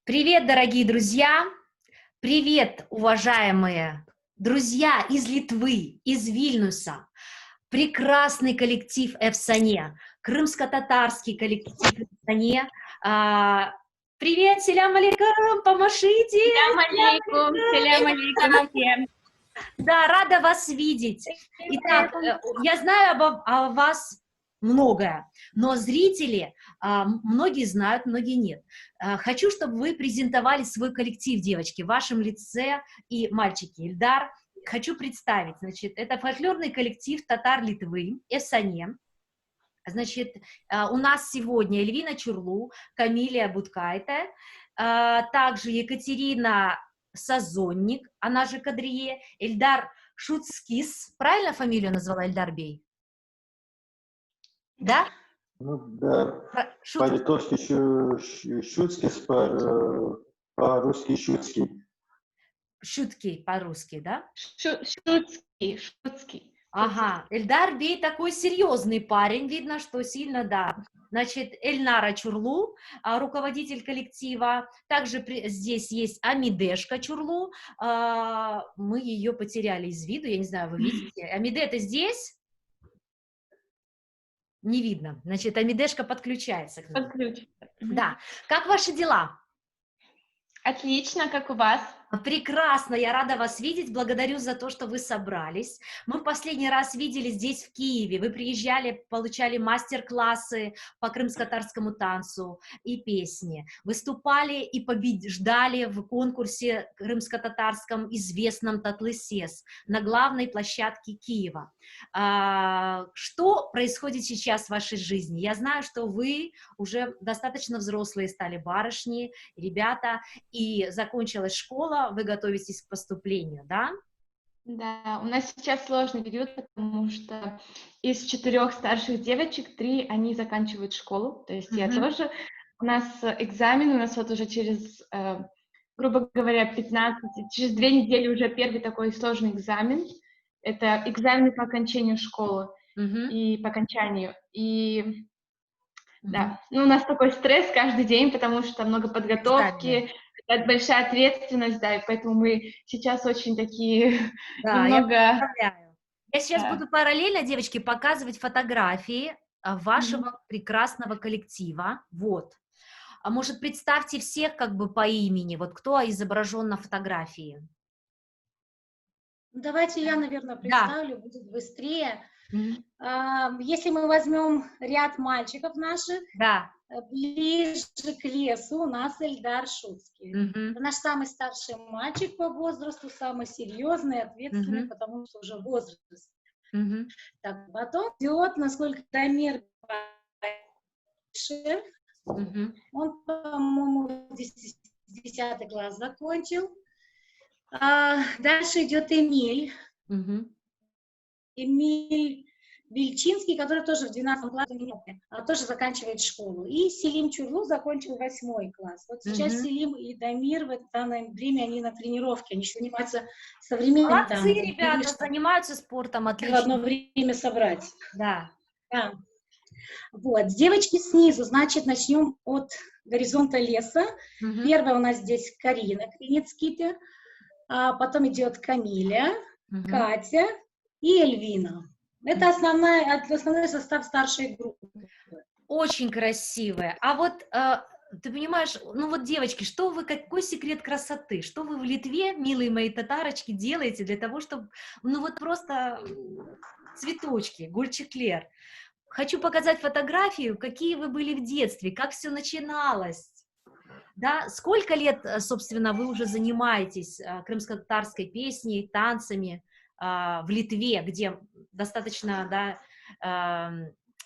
Привет, дорогие друзья! Привет, уважаемые друзья из Литвы, из Вильнюса! Прекрасный коллектив Эфсане, крымско-татарский коллектив Эфсане. Привет, селям алейкум, помашите! Селям алейкум всем. Да, рада вас видеть. Итак, я знаю о вас многое, но зрители, многие знают, многие нет. Хочу, чтобы вы презентовали свой коллектив, девочки, в вашем лице и мальчики. Ильдар, хочу представить, значит, это фольклорный коллектив татар Литвы, Эфсане. Значит, у нас сегодня Эльвина Чурлу, Камилия Буткайте, также Екатерина Сазонник, она же Кадрие, Эльдар Шуцкис, правильно фамилию назвала Эльдар Бей? Да? Ну да, по-литовски Шуцкис, по-русски Шуцкий. Шутки по-русски, да? Шуцкий. Ага, Эльдар Бей такой серьезный парень, видно, что сильно, да. Значит, Эльнара Чурлу, руководитель коллектива. Также здесь есть Амидешка Чурлу. Мы ее потеряли из виду, я не знаю, вы видите. Амиде, ты здесь? Не видно. Значит, Амидешка подключается. Да. Как ваши дела? Отлично, как у вас? Прекрасно, я рада вас видеть, благодарю за то, что вы собрались. Мы в последний раз видели здесь, в Киеве, вы приезжали, получали мастер-классы по крымско-татарскому танцу и песне, выступали и побеждали в конкурсе крымско-татарском известном «Татлы-Сес» на главной площадке Киева. Что происходит сейчас в вашей жизни? Я знаю, что вы уже достаточно взрослые стали барышни, ребята, и закончилась школа, вы готовитесь к поступлению, да? Да, у нас сейчас сложный период, потому что из 4 старших девочек 3, они заканчивают школу, то есть я тоже. У нас экзамен, у нас вот уже через, грубо говоря, через 2 недели уже первый такой сложный экзамен. Это экзамен по окончанию школы и по окончанию. И да, ну, у нас такой стресс каждый день, потому что много подготовки, это большая ответственность, да, и поэтому мы сейчас очень такие немного... Я представляю. Я сейчас буду параллельно, девочки, показывать фотографии вашего прекрасного коллектива, вот. А может, представьте всех как бы по имени, вот кто изображен на фотографии? Давайте я, наверное, представлю, будет быстрее. Если мы возьмем ряд мальчиков наших, ближе к лесу у нас Эльдар Шуцкий. Это наш самый старший мальчик по возрасту, самый серьезный, ответственный, потому что уже возраст. Так, потом идет, насколько Дамир Шеф, он, по-моему, 10 класс закончил. Дальше идет Эмиль. Эмиль Вильчинский, который тоже в 12 классе тоже заканчивает школу. И Селим Чурлу закончил 8 класс. Вот сейчас Селим и Дамир в это данное время они на тренировке, они еще занимаются современным танцем. Молодцы, ребята, занимаются спортом, отлично. В одно время собрать. Да. Вот, девочки снизу, значит, начнем от горизонта леса. Первая у нас здесь Карина Криницките, потом идет Камиля, Катя и Эльвина. Это основной состав старшей группы. Очень красивая. А вот, ты понимаешь, ну вот, девочки, какой секрет красоты? Что вы в Литве, милые мои татарочки, делаете для того, чтобы, ну вот просто цветочки, гульчиклер. Хочу показать фотографию, какие вы были в детстве, как все начиналось. Да, сколько лет, собственно, вы уже занимаетесь крымско-татарской песней, танцами в Литве, где достаточно, да,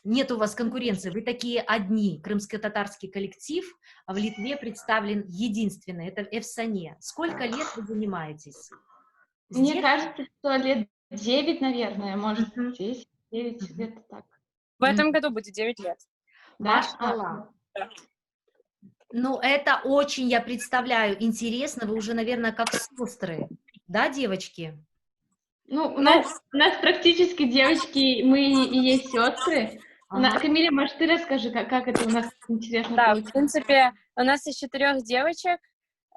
нет у вас конкуренции, вы такие одни, крымско-татарский коллектив в Литве представлен единственный, это Эфсане. Сколько лет вы занимаетесь? Мне кажется, что лет 9, наверное, может, 10, 9 лет так. В этом году будет 9 лет. Машаллах. Ну, это очень, я представляю, интересно, вы уже, наверное, как сестры, да, девочки? Ну, у нас практически девочки, мы и есть сестры, Ага. Камиля, может, ты расскажи, как это у нас интересно Да, получилось? в принципе, у нас из 4 девочек.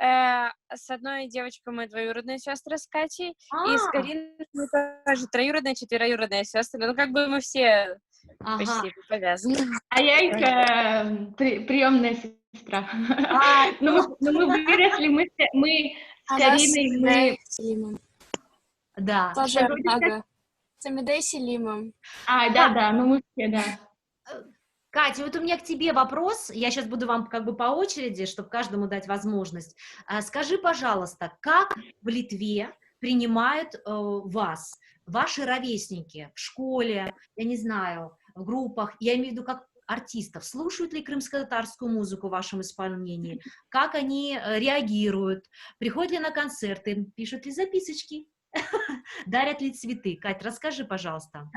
С одной девочкой мы двоюродные сестры с Катей, и с Кариной мы тоже троюродные, четвероюродные сестры. Ну, как бы мы все почти повязаны. А я их приемная сестра. Ну, мы выросли, мы с Кариной, мы... Да. Тоже много. С Амидой Селимом. Да, ну мы все, да. Катя, вот у меня к тебе вопрос, я сейчас буду вам как бы по очереди, чтобы каждому дать возможность. Скажи, пожалуйста, как в Литве принимают вас, ваши ровесники в школе, я не знаю, в группах, я имею в виду как артистов, слушают ли крымско-татарскую музыку в вашем исполнении, как они реагируют, приходят ли на концерты, пишут ли записочки, дарят ли цветы? Кать, расскажи, пожалуйста.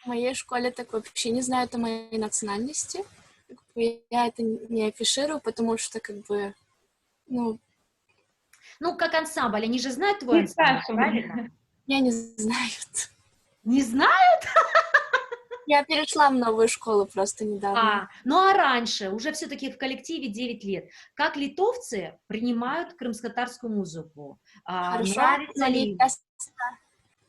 В моей школе так вообще не знают о моей национальности. Я это не афиширую, потому что Ну, как ансамбль, они же знают твой ансамбль, правильно? Меня не знают. Не знают? Я перешла в новую школу просто недавно. Ну а раньше, уже все-таки в коллективе 9 лет, как литовцы принимают крымско-татарскую музыку? Хорошо, Нравится но ли? они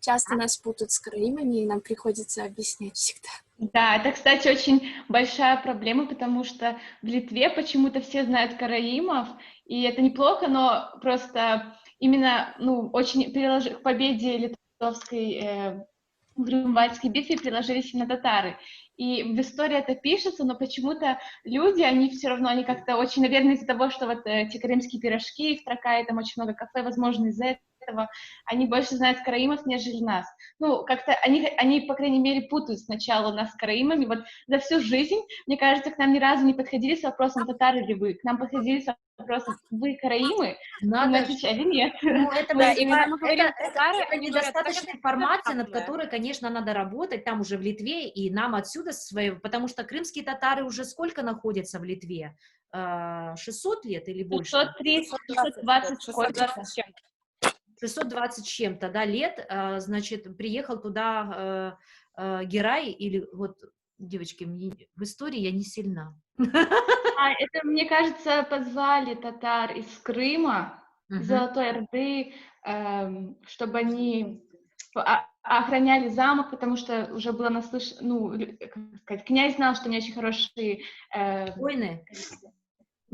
часто нас путают с караимами, и нам приходится объяснять всегда. Да, это, кстати, очень большая проблема, потому что в Литве почему-то все знают караимов, и это неплохо, но просто именно, очень к победе литовской в Грюнвальдской битве приложились именно татары. И в истории это пишется, но почему-то люди, они все равно, они как-то очень, наверное, из-за того, что вот эти крымские пирожки, в Тракае там очень много кафе, возможно, из-за этого они больше знают караимов, нежели нас. Ну, как-то они, по крайней мере, путают сначала нас с караимами. Вот за всю жизнь, мне кажется, к нам ни разу не подходили с вопросом, татары ли вы. К нам подходили с вопросом, вы караимы? Мы отвечали нет. Ну, это недостаточная информация, над правда. которой, конечно, надо работать там уже в Литве, и нам отсюда потому что крымские татары уже сколько находятся в Литве? 600 лет или больше? 630, 620 620 чем-то. 620 с чем-то, да, лет, значит, приехал туда Герай, или вот, девочки, в истории я не сильна. Это, мне кажется, позвали татар из Крыма, Золотой Орды, чтобы они охраняли замок, потому что уже было наслышано, как сказать, князь знал, что они очень хорошие...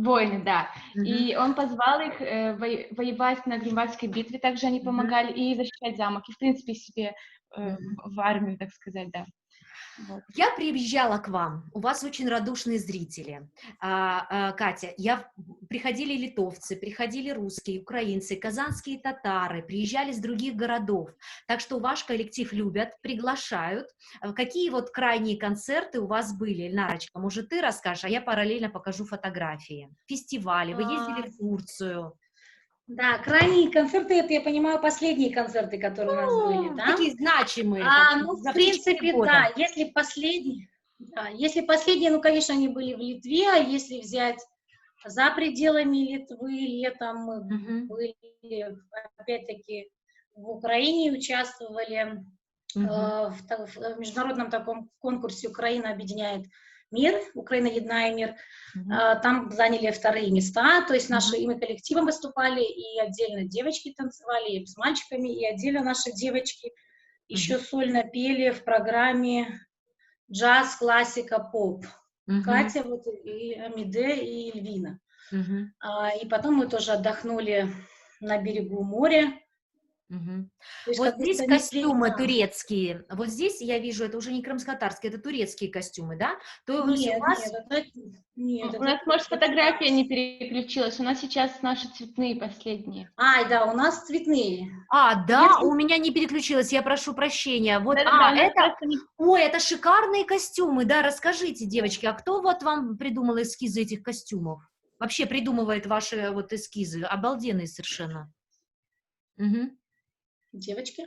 Воины, да. И он позвал их воевать на Грюнвальдской битве, также они помогали и защищать замок, и, в принципе, себе в армию, так сказать, да. Вот. Я приезжала к вам, у вас очень радушные зрители. Катя, приходили литовцы, приходили русские, украинцы, казанские татары, приезжали с других городов. Так что ваш коллектив любят, приглашают. Какие вот крайние концерты у вас были, Эльнарочка? Может, ты расскажешь, а я параллельно покажу фотографии. Фестивали, вы ездили в Турцию. Да, крайние концерты, это, я понимаю, последние концерты, которые у нас были, да? Такие значимые. В принципе, да, если последние, конечно, они были в Литве, а если взять за пределами Литвы, летом мы были, опять-таки, в Украине, участвовали в международном таком конкурсе «Украина объединяет мир», «Украина единая мир», там заняли вторые места, то есть наши мы коллективом выступали, и отдельно девочки танцевали, и с мальчиками, и отдельно наши девочки еще сольно пели в программе джаз, классика, поп. Катя, вот, и Амиде, и Эльвина. И потом мы тоже отдохнули на берегу моря. Вот здесь костюмы турецкие. Вот здесь я вижу, это уже не крымско-татарские, это турецкие костюмы, да? Нет, у нас, может, фотография не переключилась. У нас сейчас наши цветные последние. Да, у нас цветные. Да, у меня не переключилось, я прошу прощения. Вот, это шикарные костюмы, да, расскажите, девочки, а кто вот вам придумал эскизы этих костюмов? Вообще придумывает ваши вот эскизы, обалденные совершенно. Девочки?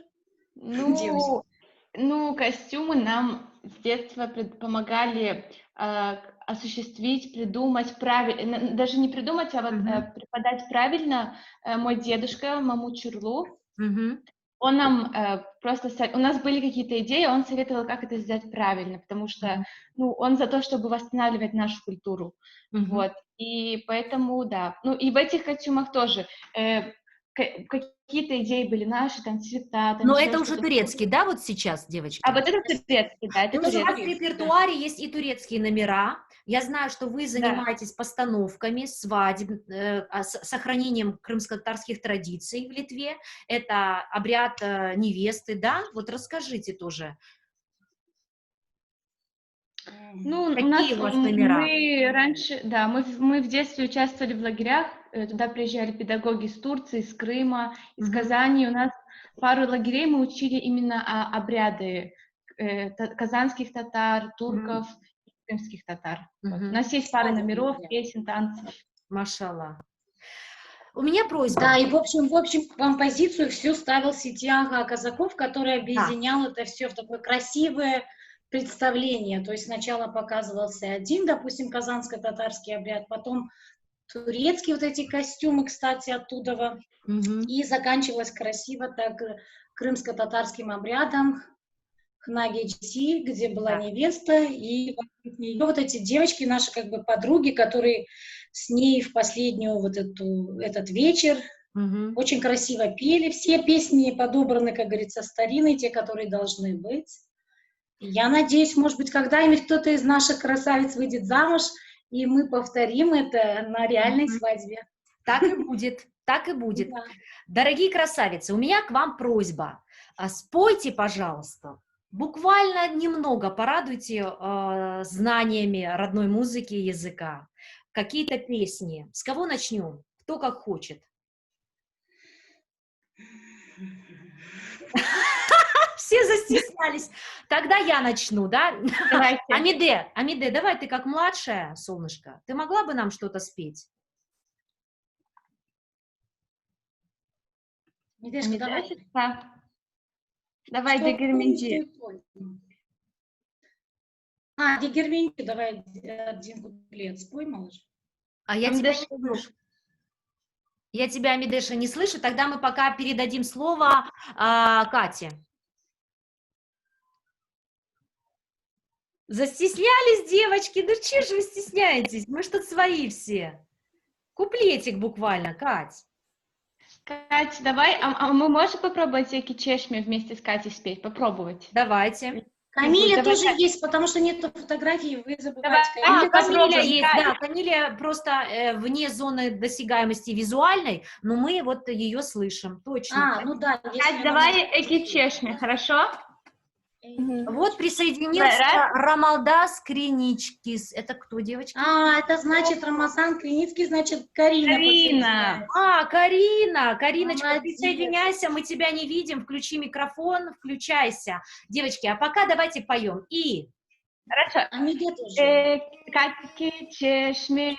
Костюмы нам с детства помогали осуществить, придумать правильно, даже не придумать, а вот преподать правильно мой дедушка Маму Чурлу. он нам просто... У нас были какие-то идеи, он советовал, как это сделать правильно, потому что, ну, он за то, чтобы восстанавливать нашу культуру, вот, и поэтому, да. Ну, и в этих костюмах тоже какие-то идеи были наши, там, цвета, там, но это уже турецкий, да, вот сейчас, девочки? А вот это турецкий, да, это турецкий. У вас в репертуаре есть и турецкие номера. Я знаю, что вы занимаетесь постановками свадеб, сохранением крымско-татарских традиций в Литве. Это обряд невесты, да? Вот расскажите тоже. Ну, какие у вас номера? Мы раньше, да, мы в детстве участвовали в лагерях, туда приезжали педагоги из Турции, из Крыма, из Казани. У нас пару лагерей мы учили именно обряды казанских татар, турков, крымских татар. Вот. У нас есть пара номеров, песен, танцев. Машаллах. У меня просьба. Да, и в общем, композицию всю ставил Ситьяга Казаков, который объединял это все в такое красивое представление. То есть сначала показывался один, допустим, казанско-татарский обряд, потом турецкие вот эти костюмы, кстати, оттуда, и заканчивалось красиво так крымско-татарским обрядом Хнагечи, где была невеста, и вокруг нее вот эти девочки, наши как бы подруги, которые с ней в последнюю вот этот вечер очень красиво пели. Все песни подобраны, как говорится, старинные, те, которые должны быть. Я надеюсь, может быть, когда-нибудь кто-то из наших красавиц выйдет замуж, и мы повторим это на реальной свадьбе. Так и будет, так и будет. Да. Дорогие красавицы, у меня к вам просьба. Спойте, пожалуйста, буквально немного порадуйте знаниями родной музыки и языка. Какие-то песни. С кого начнем? Кто как хочет. Все застеснялись. Тогда я начну, да? Амиде, давай ты как младшая, солнышко, ты могла бы нам что-то спеть? Амидешка, давай. Давай, Дегерменди. Дегерменди, давай один куплет спой, малыш. А я тебя не слышу. Я тебя, Амидеша, не слышу. Тогда мы пока передадим слово Кате. Застеснялись, девочки? Ну че же вы стесняетесь? Мы ж тут свои все. Куплетик буквально, Кать. Кать, давай, а мы можем попробовать Эки Чешми вместе с Катей спеть? Попробовать. Давайте. Камиля тоже есть, потому что нет фотографий, вы забываете. Камиля есть, да, Камиля просто вне зоны досягаемости визуальной, но мы вот ее слышим, точно. Ну да. Кать, давай Эки Чешми, хорошо? Вот присоединился Рамалдас Криницкис. Это кто, девочки? Это значит Рамасан Криницкий, значит Карина. Карина. Кариночка, присоединяйся, мы тебя не видим. Включи микрофон, включайся. Девочки, а пока давайте поем. И... Хорошо. А мне тоже. Катки Чешми.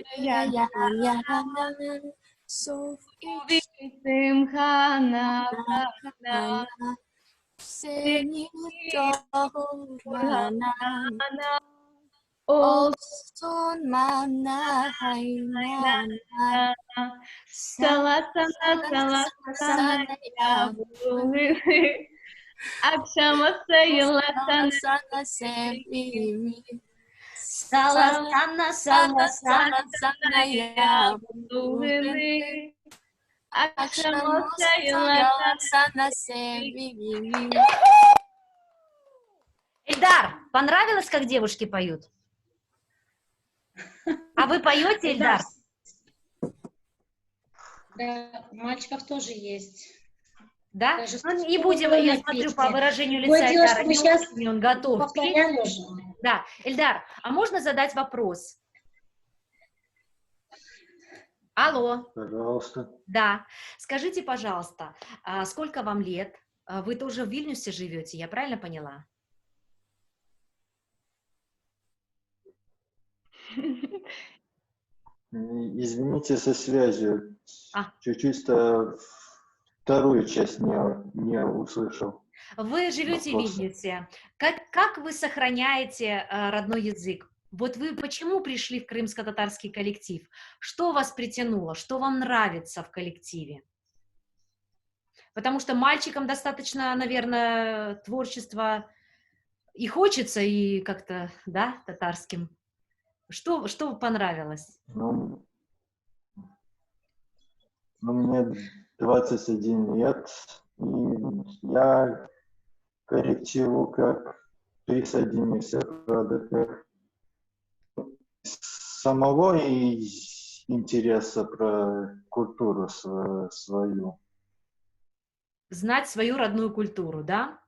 Seni doğurana olsun bana haynana Salatana yavrum akşama sayılasana sana sevdiğimi Salasana yavrum akşama sayılasana sevdiğimi. Эльдар, понравилось, как девушки поют? А вы поете, Эльдар? Да, у мальчиков тоже есть. Да? Ну, не будем, я смотрю по выражению лица Эльдара, не очень он готов. Да, Эльдар, а можно задать вопрос? Алло. Пожалуйста. Да. Скажите, пожалуйста, сколько вам лет? Вы тоже в Вильнюсе живете, я правильно поняла? Извините, со связью. Чуть-чуть вторую часть не услышал. Вы живете в Вильнюсе. Как вы сохраняете родной язык? Вот вы почему пришли в крымско-татарский коллектив? Что вас притянуло? Что вам нравится в коллективе? Потому что мальчикам достаточно, наверное, творчества и хочется, и как-то, да, татарским. Что понравилось? Ну, мне 21 лет, и я к коллективу как присоединился, правда, как самого и интереса про культуру свою. Знать свою родную культуру, да?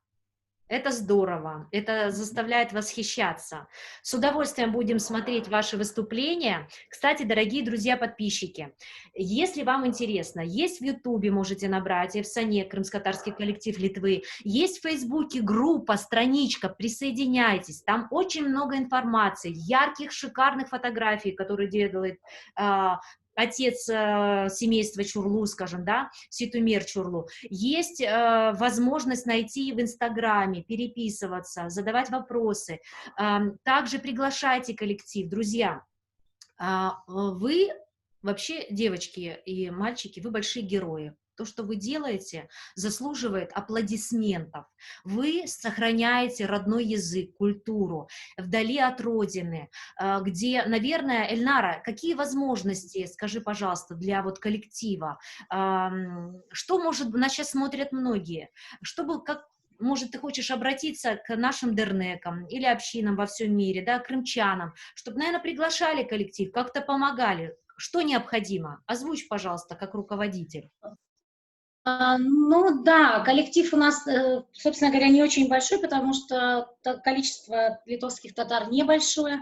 Это здорово, это заставляет восхищаться. С удовольствием будем смотреть ваши выступления. Кстати, дорогие друзья-подписчики, если вам интересно, есть в Ютубе, можете набрать Эвсане, крымско-татарский коллектив Литвы, есть в Фейсбуке группа, страничка, присоединяйтесь, там очень много информации, ярких, шикарных фотографий, которые делает отец семейства Чурлу, скажем, да, Ситумер Чурлу. Есть возможность найти в Инстаграме, переписываться, задавать вопросы. Также приглашайте коллектив. Друзья, вы вообще, девочки и мальчики, вы большие герои. То, что вы делаете, заслуживает аплодисментов. Вы сохраняете родной язык, культуру, вдали от родины, где, наверное, Эльнара, какие возможности, скажи, пожалуйста, для вот коллектива? Что может, нас сейчас смотрят многие, чтобы, как, может, ты хочешь обратиться к нашим дернекам или общинам во всем мире, да, крымчанам, чтобы, наверное, приглашали коллектив, как-то помогали. Что необходимо? Озвучь, пожалуйста, как руководитель. Ну да, коллектив у нас, собственно говоря, не очень большой, потому что количество литовских татар небольшое.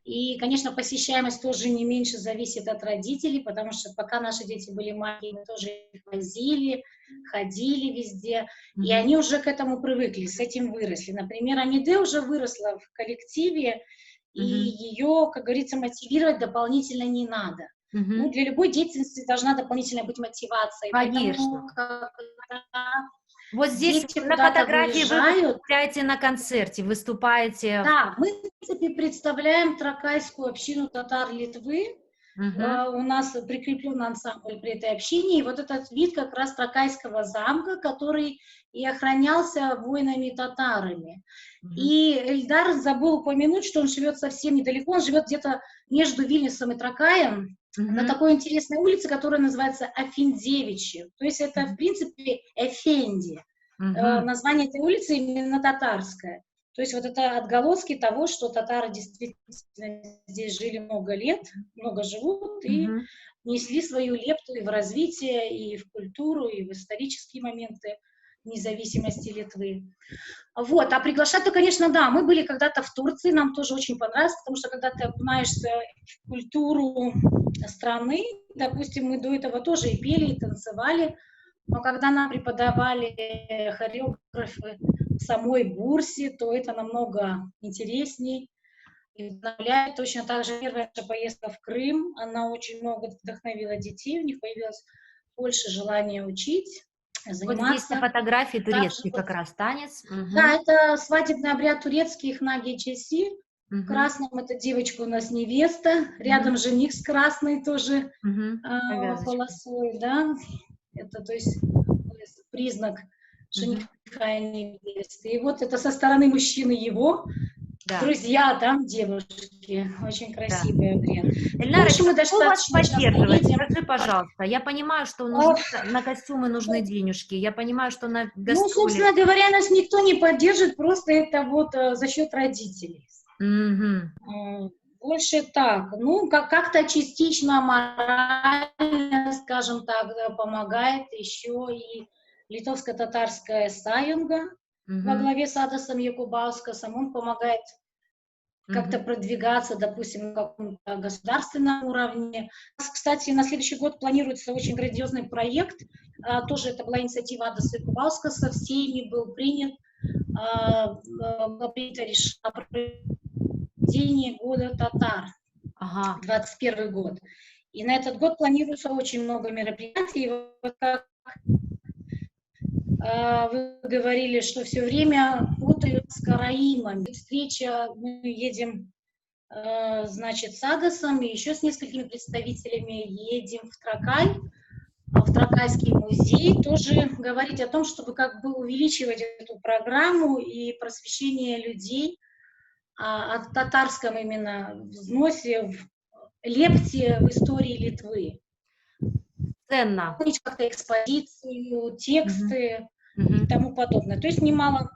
И, конечно, посещаемость тоже не меньше зависит от родителей, потому что пока наши дети были маленькие, мы тоже их возили, ходили везде, и они уже к этому привыкли, с этим выросли. Например, Амиде уже выросла в коллективе, и ее, как говорится, мотивировать дополнительно не надо. Ну, для любой деятельности должна дополнительно быть мотивация. Конечно. Поэтому, вот здесь на фотографии вы выступаете на концерте, выступаете... Да, мы, в принципе, представляем тракайскую общину татар Литвы. У нас прикреплен ансамбль при этой общине. И вот этот вид как раз тракайского замка, который и охранялся воинами-татарами. И Эльдар забыл упомянуть, что он живет совсем недалеко. Он живет где-то между Вильнюсом и Тракаем, на такой интересной улице, которая называется Афиндевичи. То есть это, в принципе, Эфенди. Название этой улицы именно татарское. То есть вот это отголоски того, что татары действительно здесь жили много лет, много живут и несли свою лепту и в развитие, и в культуру, и в исторические моменты независимости Литвы. Вот, а приглашать-то, конечно, да, мы были когда-то в Турции, нам тоже очень понравилось, потому что когда ты окунаешься в культуру страны, допустим, мы до этого тоже и пели, и танцевали, но когда нам преподавали хореографы в самой Бурсе, то это намного интересней и вдохновляет. Точно так же первая наша поездка в Крым, она очень много вдохновила детей, у них появилось больше желания учить, заниматься. Вот здесь на фотографии турецкий как раз танец. Да, это свадебный обряд турецкий, Хнаги Чеси. В красном это девочка у нас невеста, рядом жених с красной тоже полосой, да. Это, то есть признак жениха и невесты. И вот это со стороны мужчины его, друзья, там девушки. Очень красивый обряд. Эльнара, кто вас поддерживает? Скажи, пожалуйста. Я понимаю, что на костюмы нужны денежки. Я понимаю, что на гастроли... Ну, собственно говоря, нас никто не поддержит, просто это вот за счет родителей. Больше так, ну, как-то частично морально, скажем так, помогает еще и Литовско-татарская саюнга во главе с Адасом Якубаускасом. Он помогает как-то продвигаться, допустим, на каком-то государственном уровне. У нас, кстати, на следующий год планируется очень грандиозный проект. Тоже это была инициатива Адаса Якубаускаса. Всеми был принято решение проведения года татар, 21 год. И на этот год планируется очень много мероприятий. И вот как вы говорили, что все время путают с караимами. Встреча, мы едем, значит, с Адасом и еще с несколькими представителями едем в Тракай. в Тракайский музей, тоже говорить о том, чтобы как бы увеличивать эту программу и просвещение людей о татарском именно взносе, в лепте в истории Литвы. Ценно. Как-то экспозицию, тексты и тому подобное. То есть немало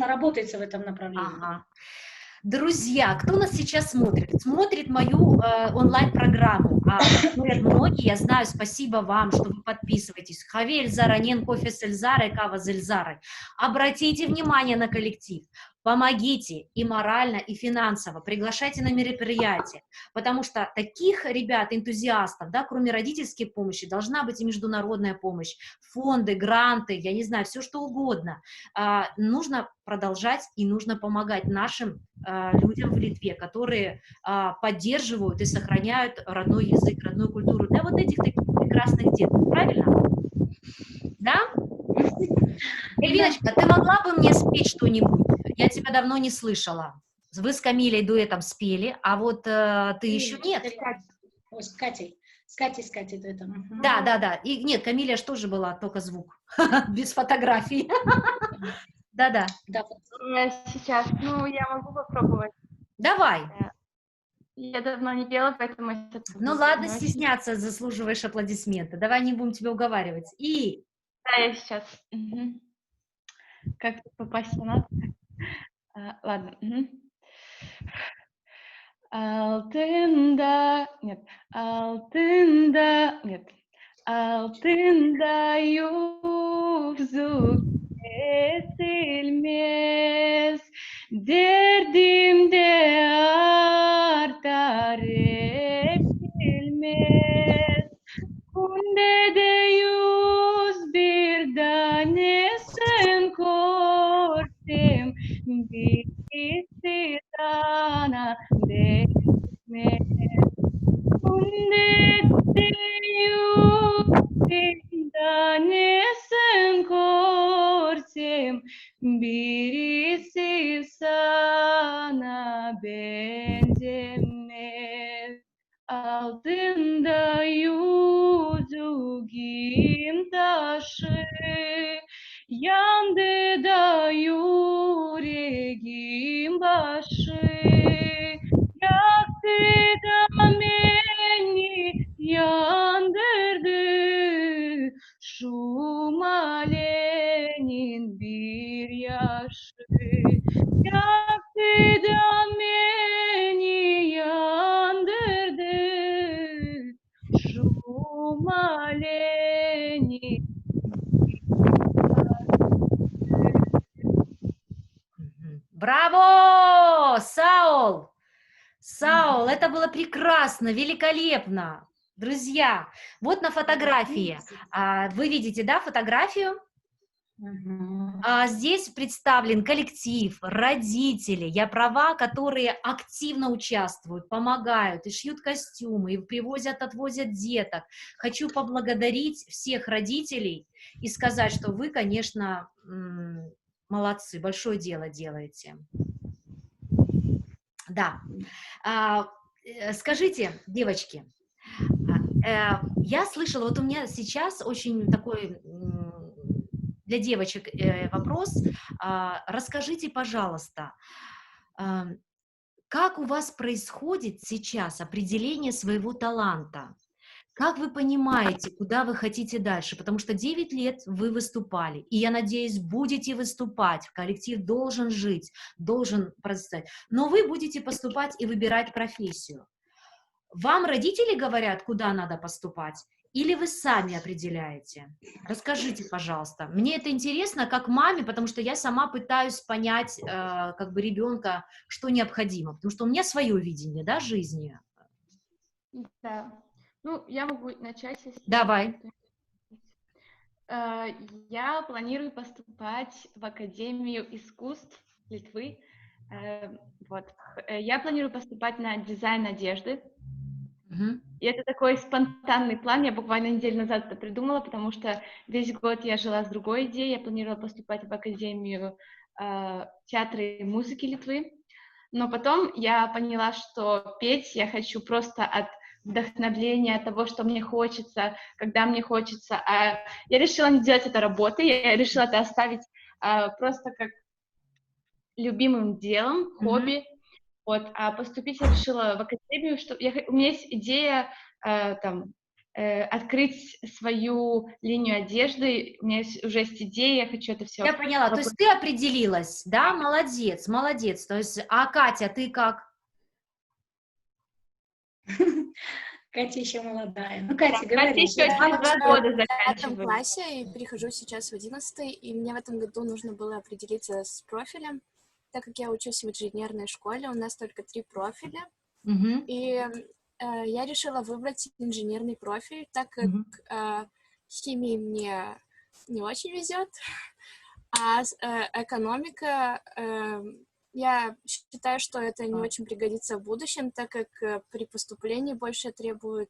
работается в этом направлении. Ага. Друзья, кто нас сейчас смотрит? Смотрит мою онлайн-программу. Смотрят многие, я знаю, спасибо вам, что вы подписываетесь. Хавель Заранен, кофе с Эльзарой, кава с Эльзарой. Обратите внимание на коллектив. Помогите и морально, и финансово, приглашайте на мероприятия, потому что таких ребят, энтузиастов, да, кроме родительской помощи, должна быть и международная помощь, фонды, гранты, я не знаю, все что угодно. Нужно продолжать и нужно помогать нашим людям в Литве, которые поддерживают и сохраняют родной язык, родную культуру для вот этих таких прекрасных деток, правильно? Да? Эльвиночка, ты могла бы мне спеть что-нибудь? Я тебя давно не слышала. Вы с Камилей дуэтом спели, а вот ты еще нет. С Катей дуэтом. Да. И нет, Камиля же тоже была, только звук, без фотографий. Да. Сейчас, я могу попробовать. Давай. Я давно не пела, поэтому... Ну ладно, стесняться, заслуживаешь аплодисменты. Давай не будем тебя уговаривать. И... Да, я сейчас. Как попасть в нот? Ладно. Алтында yüzü kesilmez, derdimde artar eksilmez, kunde de 101 tanesen korktum, birisi sana değmez. Kunde de 101 tanesen korktum, birisi sana benzemez. Altında yüzüğüm taşı, yandı da yüreğim başı, yaktı da beni yandırdı, şu malenin bir yaşı, yaktı da beni yandırdı, şu malenin. Браво! Саул! Саул, это было прекрасно, великолепно. Друзья, вот на фотографии, вы видите, да, фотографию? Здесь представлен коллектив, родители, я права, которые активно участвуют, помогают и шьют костюмы, и привозят, отвозят деток. Хочу поблагодарить всех родителей и сказать, что вы, конечно, молодцы, большое дело делаете. Да. Скажите, девочки, я слышала, вот у меня сейчас очень такой для девочек вопрос. Расскажите, пожалуйста, как у вас происходит сейчас определение своего таланта? Как вы понимаете, куда вы хотите дальше? Потому что 9 лет вы выступали, и, я надеюсь, будете выступать. Коллектив должен жить, должен процветать. Но вы будете поступать и выбирать профессию. Вам родители говорят, куда надо поступать? Или вы сами определяете? Расскажите, пожалуйста. Мне это интересно как маме, потому что я сама пытаюсь понять, как бы ребенка, что необходимо. Потому что у меня свое видение, да, жизни. Да. Я могу начать. Давай. Я планирую поступать в Академию искусств Литвы. Я планирую поступать на дизайн одежды. И это такой спонтанный план. Я буквально неделю назад это придумала, потому что весь год я жила с другой идеей. Я планировала поступать в Академию театра и музыки Литвы. Но потом я поняла, что петь я хочу просто от вдохновления от того, что мне хочется, когда мне хочется. А я решила не делать это работой, я решила это оставить просто как любимым делом, хобби. Вот, а поступить я решила в академию, что у меня есть идея открыть свою линию одежды, у меня уже есть идея, я хочу это все. Я поняла, то есть ты определилась, да, молодец, молодец, то есть, а Катя, ты как? Катя еще молодая. Ну, Катя, говори. Катя еще 2 года заканчивает. Я в 5 классе и перехожу сейчас в 11-й, и мне в этом году нужно было определиться с профилем, так как я учусь в инженерной школе, у нас только 3 профиля, и я решила выбрать инженерный профиль, так как химии мне не очень везет, а экономика, я считаю, что это не очень пригодится в будущем, так как при поступлении больше требует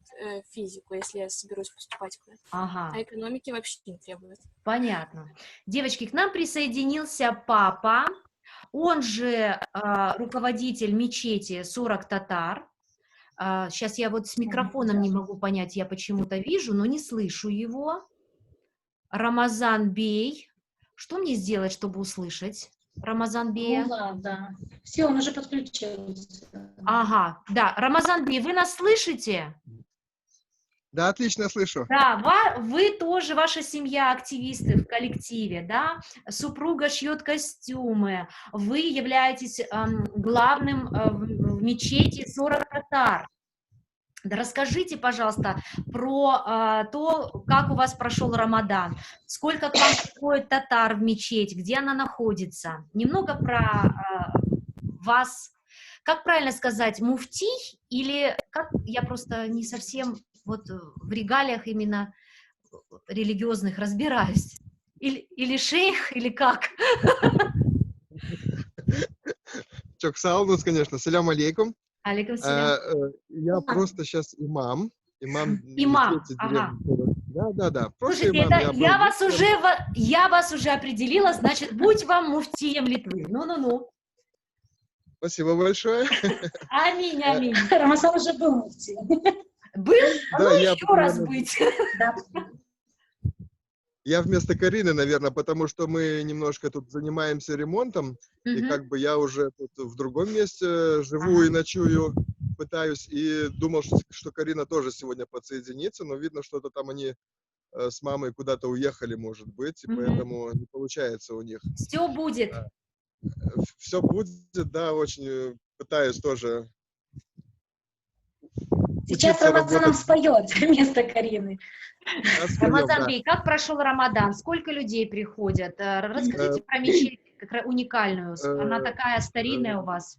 физику, если я соберусь поступать куда-то. Ага. А экономики вообще не требует. Понятно. Девочки, к нам присоединился папа, он же руководитель мечети 40 татар. Сейчас я вот с микрофоном не могу понять, я почему-то вижу, но не слышу его. Рамазан Бей. Что мне сделать, чтобы услышать Рамазан Бея? Ну ладно. Все, он уже подключился. Ага, да. Рамазан Бей, вы нас слышите? Да, отлично слышу. Да, вы тоже, ваша семья, активисты в коллективе, да? Супруга шьет костюмы, вы являетесь главным в мечети 40 татар. Да расскажите, пожалуйста, про то, как у вас прошел Рамадан, сколько к вам приходит татар в мечеть, где она находится. Немного про вас. Как правильно сказать, муфтий или как? Я просто не совсем вот в регалиях именно религиозных разбираюсь. Или шейх, или как? Чоксаунус, конечно. Салям алейкум. Алейкум салям. Я просто сейчас имам. Имам, ага. Да. Слушайте, я вас уже определила, значит, будь вам муфтием Литвы. Ну. Спасибо большое. Аминь, аминь. Рамасан уже был муфтием. Был? Да, ну еще раз быть. Я вместо Карины, наверное, потому что мы немножко тут занимаемся ремонтом, и как бы я уже тут в другом месте живу и ночую, пытаюсь, и думал, что Карина тоже сегодня подсоединится, но видно, что-то там они с мамой куда-то уехали, может быть, и поэтому не получается у них. Все будет. Все будет, да, очень пытаюсь тоже. Сейчас Рамазан нам споет вместо Карины. Рамазан Бей, как прошел Рамадан? Сколько людей приходят? Расскажите про мечеть уникальную. Она такая старинная у вас.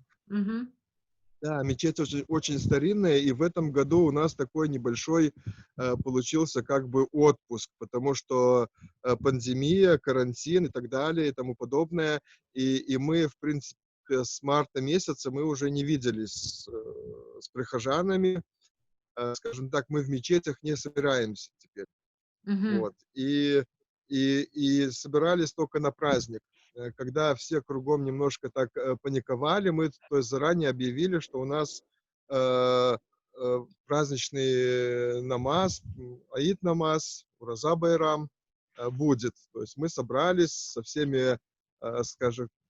Да, мечеть очень старинная, и в этом году у нас такой небольшой получился как бы отпуск, потому что пандемия, карантин и так далее и тому подобное, и мы, в принципе, с марта месяца мы уже не виделись с прихожанами, скажем так, мы в мечетях не собираемся теперь, вот, и собирались только на праздник. Когда все кругом немножко так паниковали, мы то есть заранее объявили, что у нас праздничный намаз, аид намаз, ураза байрам будет. То есть мы собрались со всеми,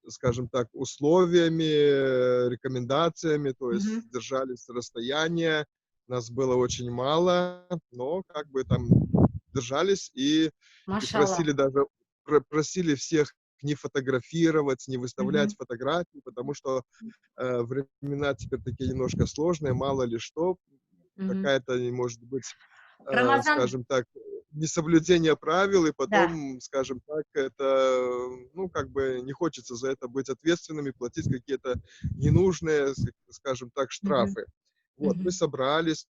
скажем так, условиями, рекомендациями, то есть держались расстояния. Нас было очень мало, но как бы там держались и просили всех не фотографировать, не выставлять фотографии, потому что времена теперь такие немножко сложные, мало ли что, какая-то, может быть, скажем так, несоблюдение правил, и потом, скажем так, это, ну, как бы не хочется за это быть ответственными, платить какие-то ненужные, скажем так, штрафы. Вот, мы собрались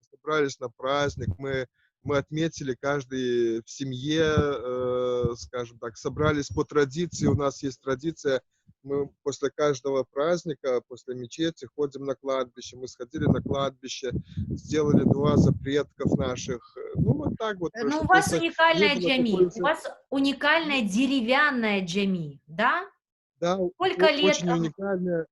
на праздник, мы отметили каждый в семье, скажем так, собрались по традиции. У нас есть традиция, мы после каждого праздника, после мечети ходим на кладбище. Мы сходили на кладбище, сделали дуа за предков наших. Ну, вот так вот. Ну, у вас уникальная джами, у вас уникальная деревянная джами, да? Да, сколько лет? Очень уникальная,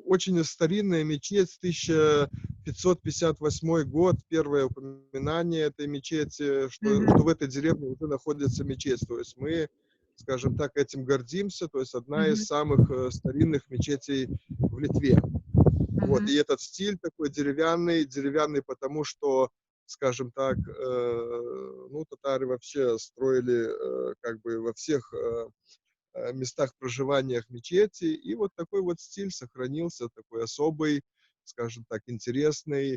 очень старинная мечеть с 1500 558 год, первое упоминание этой мечети, что в этой деревне уже находится мечеть. То есть мы, скажем так, этим гордимся. То есть одна из самых старинных мечетей в Литве. Вот, и этот стиль такой деревянный, потому что, скажем так, ну, татары вообще строили как бы во всех местах проживания мечети, и вот такой вот стиль сохранился, такой особый, скажем так, интересный.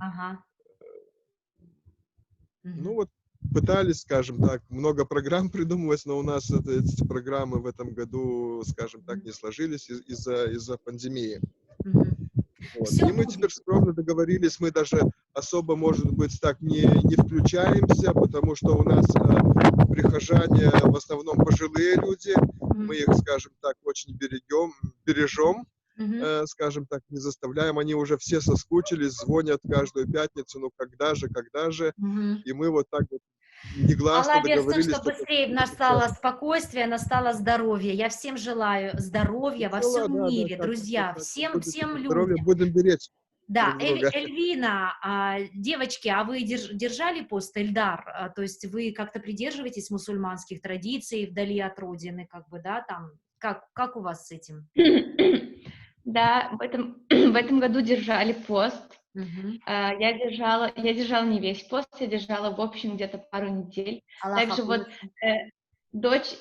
Ну вот пытались, скажем так, много программ придумывать, но у нас эти программы в этом году, скажем так, не сложились из-за пандемии. Вот. И мы теперь скромно договорились, мы даже особо, может быть, так не включаемся, потому что у нас прихожане в основном пожилые люди, мы их, скажем так, очень бережем, скажем так, не заставляем, они уже все соскучились, звонят каждую пятницу, ну когда же, и мы вот так вот негласно договорились. Чтобы быстрее настало спокойствие, настало здоровье. Я всем желаю здоровья во всем мире, друзья, всем людям. Здоровье будем беречь. Да, Эльвина, девочки, а вы держали пост, Эльдар? То есть вы как-то придерживаетесь мусульманских традиций вдали от родины, как бы, да, там? Как у вас с этим? Да, в этом году держали пост. Я держала не весь пост, я держала в общем где-то пару недель. Также вот дочь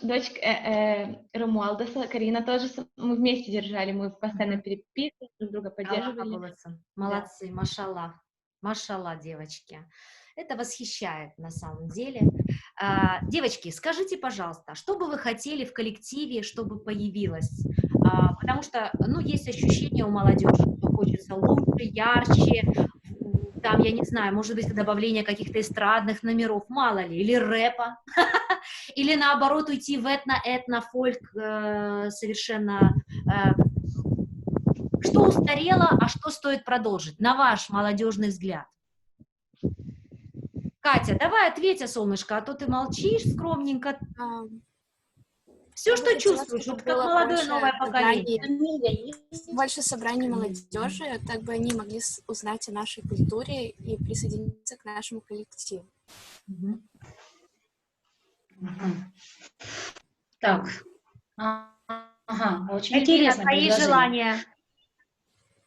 Ромуалдаса, Карина, тоже мы вместе держали, мы постоянно переписывали, друг друга поддерживали. Молодцы, да. Машалла, девочки. Это восхищает на самом деле. Девочки, скажите, пожалуйста, что бы вы хотели в коллективе, чтобы появилось? Потому что, ну, есть ощущение у молодежи, что хочется лучше, ярче, там, я не знаю, может быть, добавление каких-то эстрадных номеров, мало ли, или рэпа, или наоборот уйти в этно-фольк совершенно... Что устарело, а что стоит продолжить, на ваш молодежный взгляд? Катя, давай ответь, солнышко, а то ты молчишь скромненько. Все, что чувствуешь, вот как молодое новое поколение. Больше собраний молодежи, так бы они могли узнать о нашей культуре и присоединиться к нашему коллективу. Так. Очень интересно. Твои желания?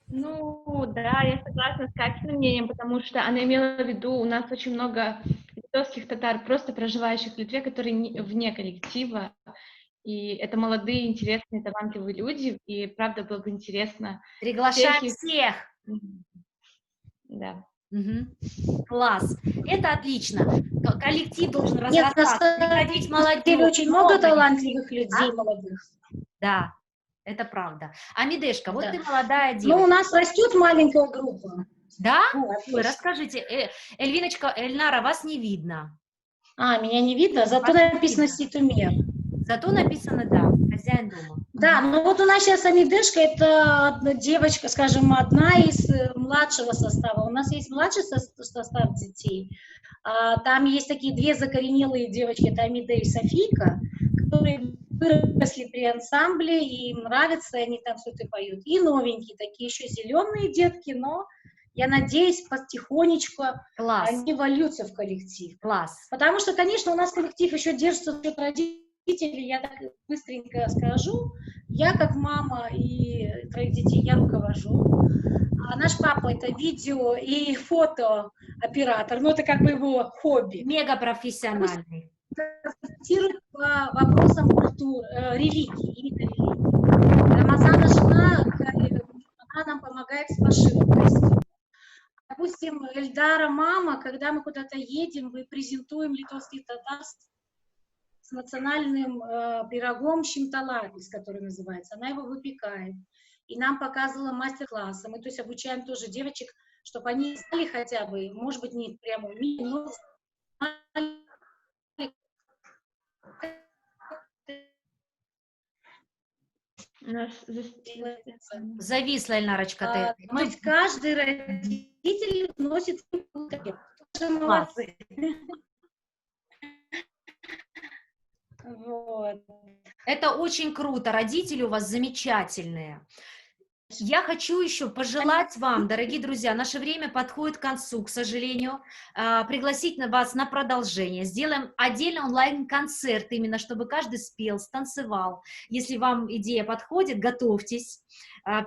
Ну, да, я согласна с Катиным мнением, потому что она имела в виду, у нас очень много литовских татар, просто проживающих в Литве, которые вне коллектива, и это молодые, интересные, талантливые люди, и правда было бы интересно. Приглашаем всех! Да. Класс, это отлично. Коллектив должен разрастаться, приходить молодежь. Очень много талантливых людей, молодых. Да. Это правда. А Медешка, вот ты молодая девочка. Ну, у нас растет маленькая группа. Да? Ой, расскажите. Эльвиночка, Эльнара, вас не видно. Меня не видно, зато написано Ситумер. Зато написано, да, хозяин дома. Да, ну вот у нас сейчас Амидешка, это девочка, скажем, одна из младшего состава. У нас есть младший состав детей. Там есть такие две закоренелые девочки, это Амида и Софийка, которые выросли при ансамбле, и им нравится, и они танцуют и поют. И новенькие, такие еще зеленые детки, но я надеюсь, потихонечку они вольются в коллектив. Класс. Потому что, конечно, у нас коллектив еще держится за счет родителей, я так быстренько скажу. Я как мама и троих детей, я руковожу. А наш папа это видео и фотооператор, ну это как бы его хобби. Мега профессиональный. Консультирует по вопросам культуры, религии, именно религии. Рамазана жена, она нам помогает с пошивом костюма. Допустим, Эльдара мама, когда мы куда-то едем, мы презентуем литовских татар с национальным пирогом щимталарис, который называется. Она его выпекает. И нам показывала мастер-классы. Мы, то есть, обучаем тоже девочек, чтобы они знали хотя бы, может быть, не прямо умели, но знали. Зависла, Эльнарочка. То есть каждый родитель носит молодцы. Вот. Это очень круто. Родители у вас замечательные. Я хочу еще пожелать вам, дорогие друзья, наше время подходит к концу, к сожалению, пригласить вас на продолжение. Сделаем отдельный онлайн-концерт, именно чтобы каждый спел, станцевал. Если вам идея подходит, готовьтесь.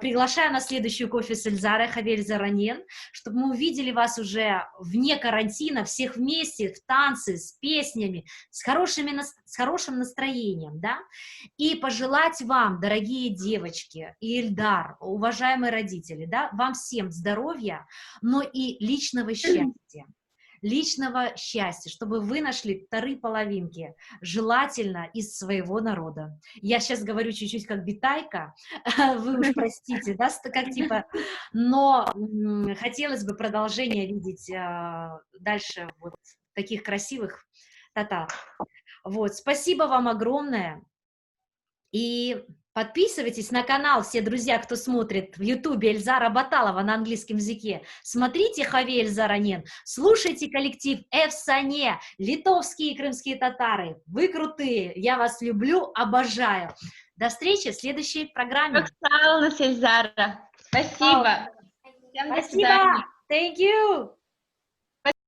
Приглашаю на следующую кофе с Эльзарой Хавиэль Заранен, чтобы мы увидели вас уже вне карантина, всех вместе, в танце, с песнями, с хорошим настроением, да? И пожелать вам, дорогие девочки, и Эльдар, уважаемые родители, да, вам всем здоровья, но и личного счастья, чтобы вы нашли вторые половинки, желательно из своего народа. Я сейчас говорю чуть-чуть как битайка, вы уж простите, да, как типа, но хотелось бы продолжение видеть дальше вот таких красивых татар. Вот, спасибо вам огромное, и подписывайтесь на канал, все друзья, кто смотрит в Ютубе Эльзара Баталова на английском языке. Смотрите Хавиэль Заранен, слушайте коллектив Эфсане, литовские и крымские татары. Вы крутые, я вас люблю, обожаю. До встречи в следующей программе. Эльзара. Спасибо. Всем до свидания. Thank you.